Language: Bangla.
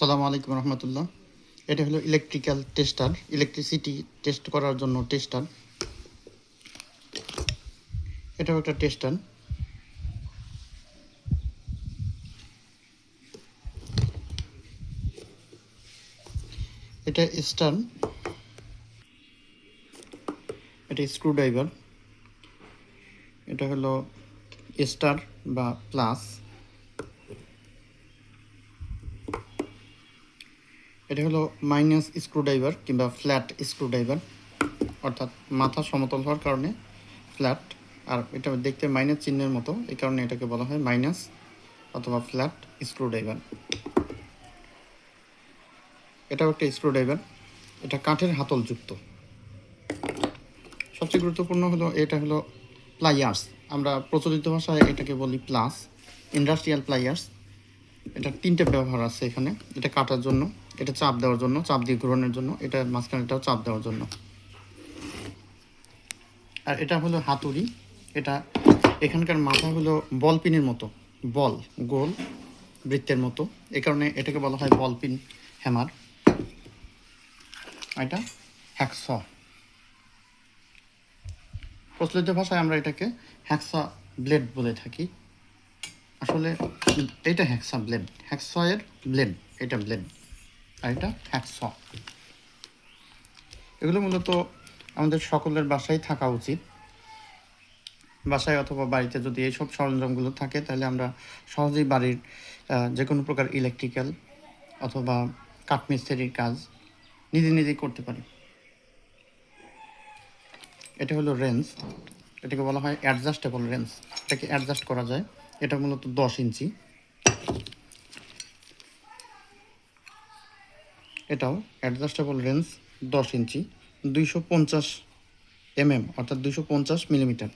আসসালামু আলাইকুম রহমতুল্লাহ। এটা হলো ইলেকট্রিক্যাল টেস্টার, ইলেকট্রিসিটি টেস্ট করার জন্য টেস্টার। এটাও একটা টেস্টার। এটা স্টার, এটা স্ক্রুড্রাইভার। এটা হলো স্টার বা প্লাস। এটা হলো মাইনাস স্ক্রুড্রাইভার কিংবা ফ্ল্যাট স্ক্রুড্রাইভার, অর্থাৎ মাথা সমতল হওয়ার কারণে ফ্ল্যাট, আর এটা দেখতে মাইনাস চিহ্নের মতো, এই কারণে এটাকে বলা হয় মাইনাস অথবা ফ্ল্যাট স্ক্রুড্রাইভার। এটাও একটা স্ক্রুড্রাইভার। এটা কাঠের হাতলযুক্ত। সবচেয়ে গুরুত্বপূর্ণ হলো এটা হলো প্লাইয়ার্স। আমরা প্রচলিত ভাষায় এটাকে বলি প্লাস, ইন্ডাস্ট্রিয়াল প্লাইয়ার্স। এটা তিনটে ব্যবহার আছে এখানে। এটা কাটার জন্য, এটা চাপ দেওয়ার জন্য, চাপ দিয়ে ঘোরানোর জন্য, এটা মাঝখানেটাও চাপ দেওয়ার জন্য। আর এটা হলো হাতুড়ি। এটা এখানকার মাথা হলো বল পিনের মতো, বল গোল বৃত্তের মতো, এই কারণে এটাকে বলা হয় বল পিন হ্যামার। এটা হ্যাকস। প্রচলিত ভাষায় আমরা এটাকে হ্যাকসা ব্লেড বলে থাকি। আসলে এটা হ্যাকসা ব্লেড, হ্যাকসয়ের ব্লেড, এটা ব্লেড, আর এটা হ্যাকস। এগুলো মূলত আমাদের সকলের বাসায় থাকা উচিত। বাসায় অথবা বাড়িতে যদি এইসব সরঞ্জামগুলো থাকে, তাহলে আমরা সহজেই বাড়ির যে কোনো প্রকার ইলেকট্রিক্যাল অথবা কাঠমিস্ত্রির কাজ নিজেই করতে পারি। এটা হলো রেঞ্জ। এটাকে বলা হয় অ্যাডজাস্টেবল রেঞ্জ। এটাকে অ্যাডজাস্ট করা যায়। এটা মূলত 10 ইঞ্চি। এটাও অ্যাডজাস্টেবল রেঞ্জ 10 ইঞ্চি, 250 mm অর্থাৎ 250 মিলিমিটার।